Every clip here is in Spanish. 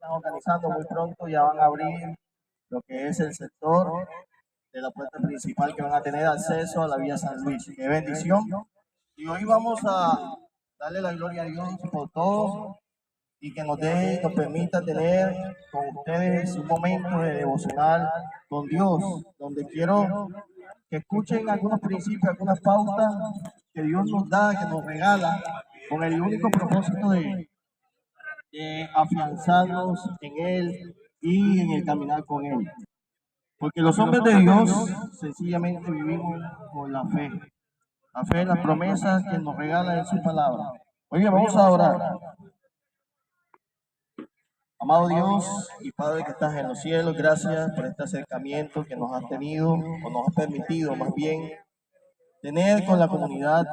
están organizando muy pronto, ya van a abrir lo que es el sector de la puerta principal que van a tener acceso a la vía San Luis. ¡Qué bendición! Y hoy vamos a darle la gloria a Dios por todo y que nos dé, nos permita tener con ustedes un momento de devocional con Dios, donde quiero que escuchen algunos principios, algunas pautas que Dios nos da, que nos regala, con el único propósito de afianzarnos en Él y en el caminar con Él. Porque los hombres de Dios sencillamente vivimos con la fe en las promesas que nos regala en su palabra. Oye, vamos a orar. Amado Dios y Padre que estás en los cielos, gracias por este acercamiento que nos has tenido, o nos has permitido más bien, tener con la comunidad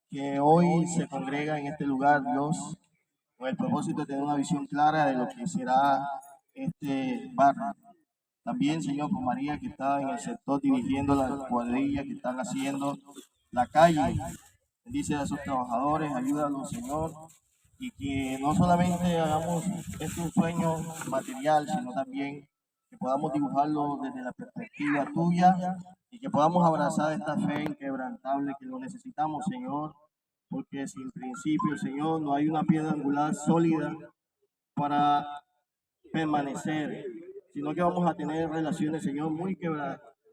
que hoy se congrega en este lugar, Dios, con el propósito de tener una visión clara de lo que será este barrio. También, Señor, con María que está en el sector dirigiendo la cuadrilla que están haciendo la calle. Bendice a sus trabajadores, ayúdalos, Señor, y que no solamente hagamos este un sueño material, sino también que podamos dibujarlo desde la perspectiva tuya y que podamos abrazar esta fe inquebrantable que lo necesitamos, Señor, porque sin principio, Señor, no hay una piedra angular sólida para permanecer, sino que vamos a tener relaciones, Señor, muy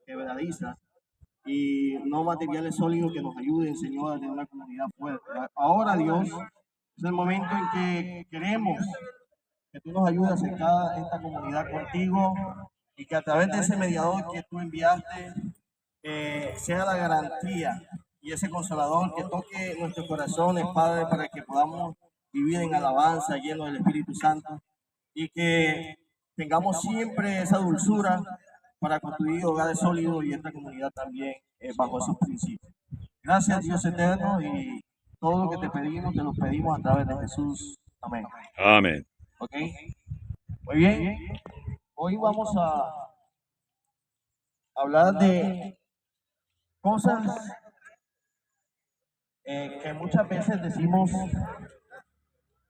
quebradizas y no materiales sólidos que nos ayuden, Señor, a tener una comunidad fuerte. Ahora, Dios, es el momento en que queremos que tú nos ayudes a acercar esta comunidad contigo y que a través de ese mediador que tú enviaste sea la garantía y ese consolador que toque nuestros corazones, Padre, para que podamos vivir en alabanza lleno del Espíritu Santo y que tengamos siempre esa dulzura para construir hogares sólidos y esta comunidad también bajo esos principios. Gracias, Dios eterno, y todo lo que te lo pedimos a través de Jesús. Amén. Amén. ¿Ok? Muy bien. Hoy vamos a hablar de cosas que muchas veces decimos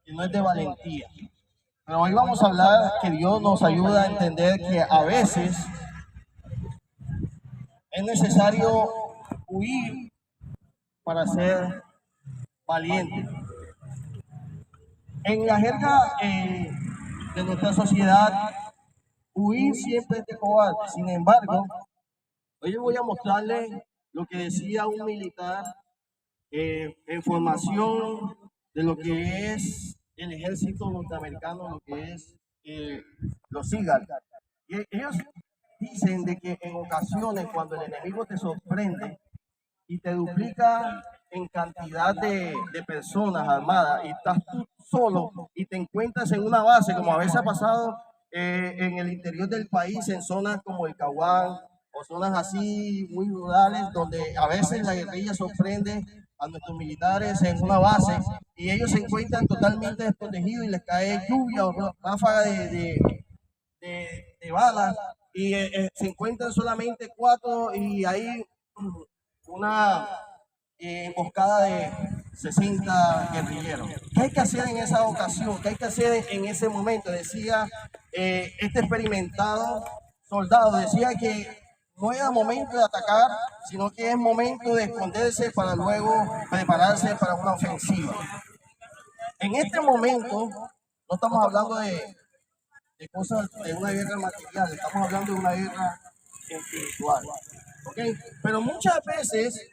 que no es de valentía. Pero hoy vamos a hablar que Dios nos ayuda a entender que a veces es necesario huir para ser valiente. En la jerga de nuestra sociedad, huir siempre es de cobarde. Sin embargo, hoy voy a mostrarles lo que decía un militar en formación de lo que es el ejército norteamericano, lo que es los Seagal. Y ellos dicen de que en ocasiones cuando el enemigo te sorprende y te duplica en cantidad de personas armadas y estás tú solo y te encuentras en una base, como a veces ha pasado en el interior del país, en zonas como el Caguán o zonas así muy rurales, donde a veces la guerrilla sorprende a nuestros militares en una base y ellos se encuentran totalmente desprotegidos y les cae lluvia o ráfaga de balas y se encuentran solamente cuatro y hay una emboscada de 60 guerrilleros. ¿Qué hay que hacer en esa ocasión? ¿Qué hay que hacer en ese momento? Decía este experimentado soldado, decía que no era momento de atacar, sino que es momento de esconderse para luego prepararse para una ofensiva. En este momento no estamos hablando de cosas, de una guerra material, estamos hablando de una guerra espiritual. ¿Okay? Pero muchas veces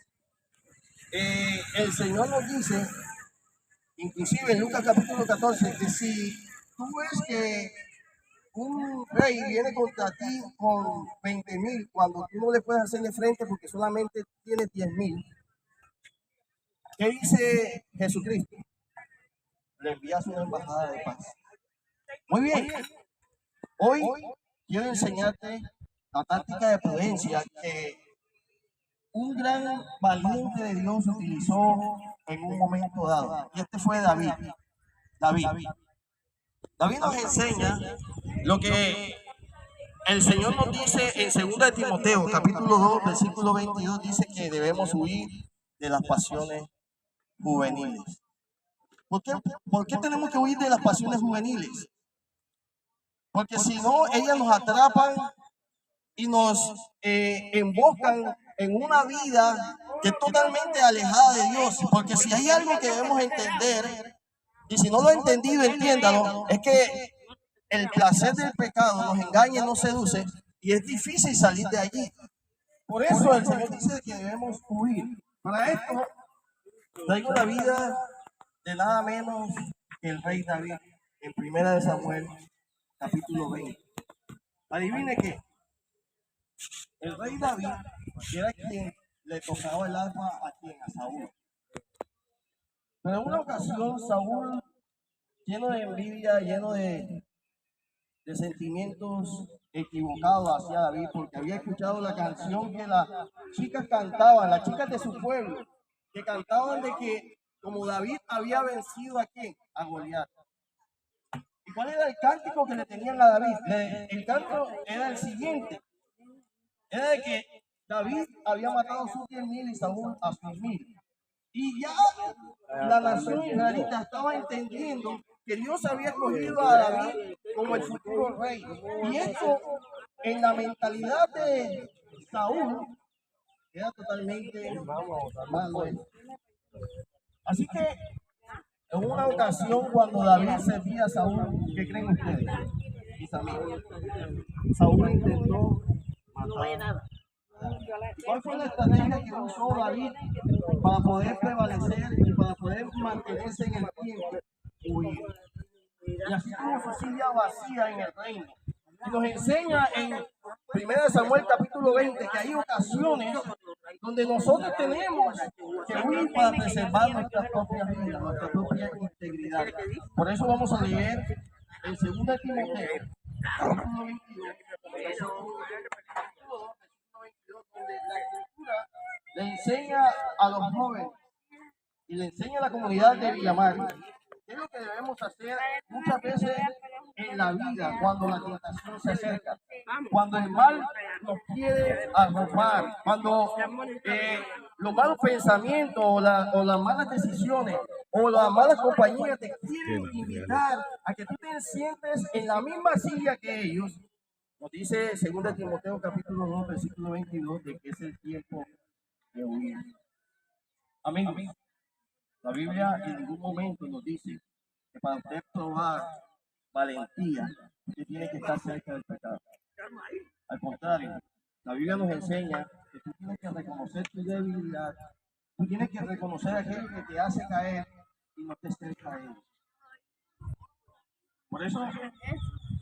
el Señor nos dice, inclusive en Lucas capítulo 14, que si tú ves que un rey viene contra ti con 20,000, cuando tú no le puedes hacerle frente porque solamente tienes 10,000, ¿qué dice Jesucristo? Le envías una embajada de paz. Muy bien, hoy quiero enseñarte la táctica de prudencia que un gran valiente de Dios utilizó en un momento dado. Y este fue David. David. David nos enseña lo que el Señor nos dice en 2 de Timoteo, capítulo 2, versículo 22, dice que debemos huir de las pasiones juveniles. ¿Por qué tenemos que huir de las pasiones juveniles? Porque si no, ellas nos atrapan y nos emboscan en una vida que es totalmente alejada de Dios. Porque si hay algo que debemos entender, y si no lo he entendido, entiéndalo, es que el placer del pecado nos engaña y nos seduce y es difícil salir de allí. Por eso el Señor dice que debemos huir. Para esto, traigo la vida de nada menos que el rey David en Primera de Samuel, capítulo 20. Adivine qué, el rey David era quien le tocaba el arpa a Saúl. Pero en una ocasión Saúl, lleno de envidia, lleno de sentimientos equivocados hacia David, porque había escuchado la canción que las chicas cantaban, las chicas de su pueblo, que cantaban de que como David había vencido a quién, a Goliat. ¿Y cuál era el cántico que le tenían a David? El cántico era el siguiente, era de que David había matado a sus 10,000 y Saúl a sus 1,000. Y ya la nación israelita estaba entendiendo que Dios había escogido a David como el futuro rey. Y eso en la mentalidad de Saúl era totalmente malo. Así que en una ocasión cuando David servía a Saúl, ¿qué creen ustedes? Mis amigos, Saúl intentó matar. ¿Cuál fue la estrategia que usó David para poder prevalecer y para poder mantenerse en el tiempo? Huir. Y así tuvo su silla vacía en el reino. Y nos enseña en 1 Samuel capítulo 20 que hay ocasiones donde nosotros tenemos que huir para preservar nuestras propias vidas, nuestra propia integridad. Por eso vamos a leer en 2 Timoteo capítulo 22, donde la escritura le enseña a los jóvenes y le enseña a la comunidad de Villamar qué es lo que debemos hacer muchas veces en la vida cuando la tentación se acerca, cuando el mal nos quiere arropar, cuando los malos pensamientos o las malas decisiones o las malas compañías te quieren invitar a que tú te sientes en la misma silla que ellos. Nos dice 2 Timoteo capítulo 2, versículo 22, de que es el tiempo de huir. Amén. La Biblia en ningún momento nos dice que para usted probar valentía, usted tiene que estar cerca del pecado. Al contrario, la Biblia nos enseña que tú tienes que reconocer tu debilidad, tú tienes que reconocer aquello que te hace caer y no te estés cayendo. Por eso,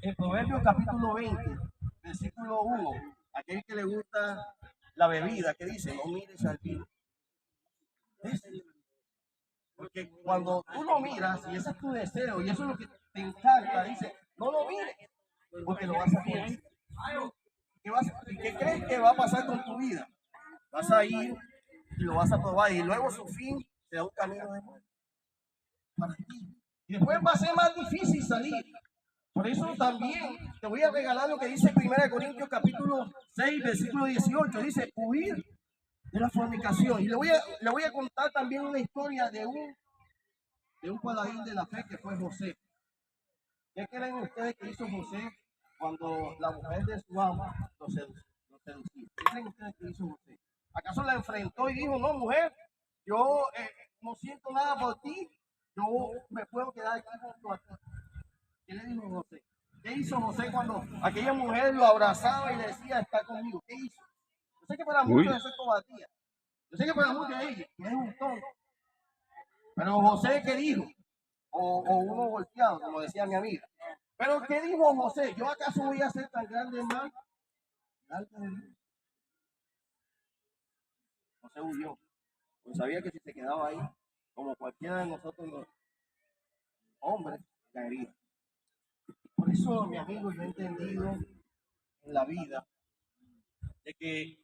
en Proverbios capítulo 20, versículo 1, aquel que le gusta la bebida, que dice, no mires al vino. Porque cuando tú lo miras, y ese es tu deseo, y eso es lo que te encanta, dice, no lo mires, porque lo vas a hacer. ¿Qué crees que va a pasar con tu vida? Vas a ir y lo vas a probar, y luego su fin será un camino de muerte para ti. Y después va a ser más difícil salir. Por eso también te voy a regalar lo que dice 1 Corintios capítulo 6, versículo 18. Dice, huir de la fornicación. Y le voy a contar también una historia de un paladín de la fe que fue José. ¿Qué creen ustedes que hizo José cuando la mujer de su amo lo seducía? ¿Qué creen ustedes que hizo José? ¿Acaso la enfrentó y dijo, no, mujer, yo no siento nada por ti, yo me puedo quedar aquí junto a ti? ¿Qué le dijo José? ¿Qué hizo José cuando aquella mujer lo abrazaba y le decía, está conmigo? ¿Qué hizo? Yo sé que para muchos eso es cobardía. Yo sé que para muchos de ellos es un tonto. Pero José, ¿qué dijo? O uno golpeado, como decía mi amiga. Pero ¿qué dijo José? ¿Yo acaso voy a ser tan grande mal? José huyó. Pues sabía que si se quedaba ahí, como cualquiera de nosotros los hombres, caería. Por eso, mi amigo, yo he entendido en la vida de que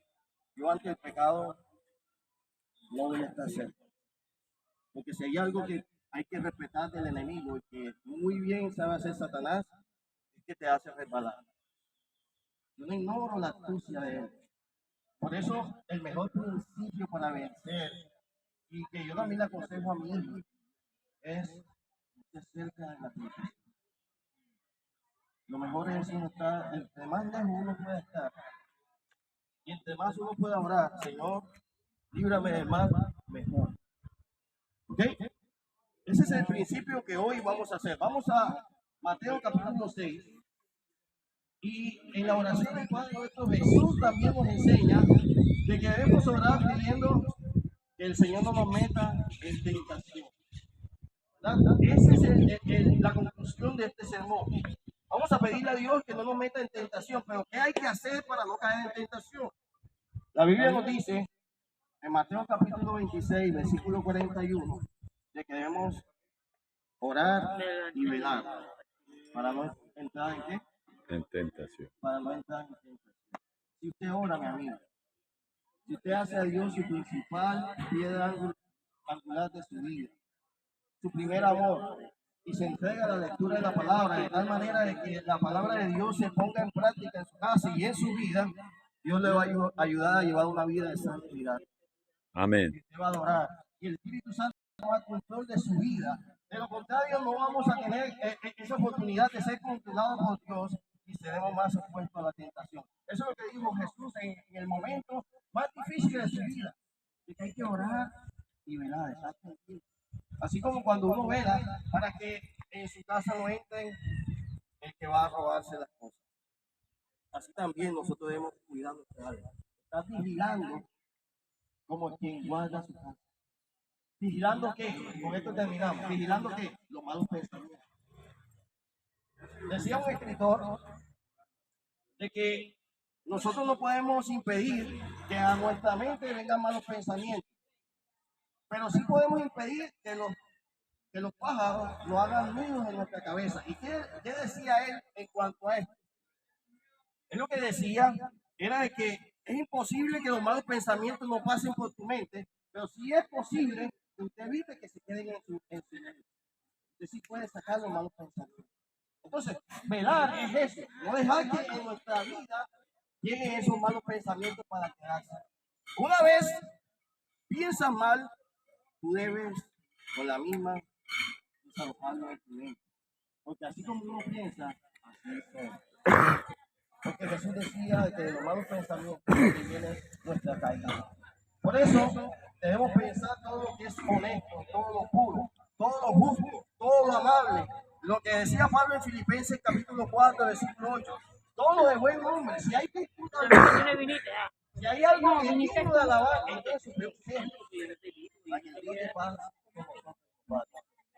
yo ante el pecado no voy a estar cerca. Porque si hay algo que hay que respetar del enemigo y que muy bien sabe hacer Satanás, es que te hace resbalar. Yo no ignoro la astucia de él. Por eso el mejor principio para vencer, y que yo también le aconsejo a mi hijo, es estar cerca de la tentación. Lo mejor es uno estar, entre más lejos uno puede estar, y entre más uno pueda orar, Señor, líbrame del mal, mejor. ¿Ok? Ese es el principio que hoy vamos a hacer. Vamos a Mateo capítulo 6. Y en la oración del Padre nuestro, Jesús también nos enseña de que debemos orar pidiendo que el Señor no nos meta en tentación. Esa es la conclusión de este sermón. Vamos a pedirle a Dios que no nos meta en tentación, pero ¿qué hay que hacer para no caer en tentación? La Biblia nos dice en Mateo capítulo 26, versículo 41, de que debemos orar y velar para no entrar en qué? En tentación. Para no entrar en tentación. Si usted ora, mi amigo, si usted hace a Dios su principal piedra angular de su vida, su primer amor, y se entrega a la lectura de la palabra de tal manera de que la palabra de Dios se ponga en práctica en su casa y en su vida, Dios le va a ayudar a llevar una vida de santidad. Amén. Y usted va a adorar. Y el Espíritu Santo va a control de su vida. De lo contrario, no vamos a tener esa oportunidad de ser controlados por Dios y seremos más expuestos a la tentación. Eso es lo que dijo Jesús en el momento más difícil de su vida. De que hay que orar y velar, estar tranquilo. Así como cuando uno vela para que en su casa no entren el que va a robarse las cosas. Así también nosotros debemos cuidar nuestra alma. Estar vigilando como quien guarda su casa. ¿Vigilando qué? Con esto terminamos. ¿Vigilando qué? Los malos pensamientos. Decía un escritor de que nosotros no podemos impedir que a nuestra mente vengan malos pensamientos, pero sí podemos impedir que los pájaros no hagan nidos en nuestra cabeza. ¿Y qué decía él en cuanto a esto? Él lo que decía era de que es imposible que los malos pensamientos no pasen por tu mente, pero sí es posible que usted evite que se queden en su mente. Usted sí puede sacar los malos pensamientos. Entonces, velar es eso, no dejar que en nuestra vida lleguen esos malos pensamientos para quedarse. Una vez piensas mal, tú debes con la misma desalojarlo en tu mente. Porque así como uno piensa, así es. Porque Jesús decía que de los malos pensamientos viene nuestra caída. Por eso debemos pensar todo lo que es honesto, todo lo puro, todo lo justo, todo lo amable. Lo que decía Pablo en Filipenses capítulo 4, versículo 8. Todo lo de buen nombre. Si hay virtud alguna, si hay algo que es digno de alabar, entonces para que Dios te paz con nosotros.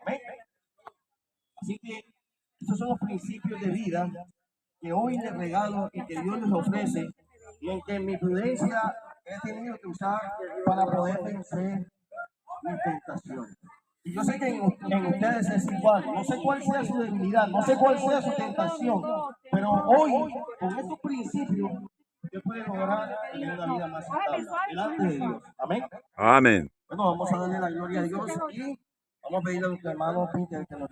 Amén. Así que esos son los principios de vida que hoy les regalo y que Dios les ofrece y en que mi prudencia he tenido que usar para poder vencer mi tentación. Y yo sé que en ustedes es igual, no sé cuál sea su debilidad, no sé cuál sea su tentación, pero hoy con estos principios usted puede lograr tener una vida más estable delante de Dios. Amén. Amén. Bueno, vamos a darle la gloria a Dios y vamos a pedirle a nuestro hermano Peter que nos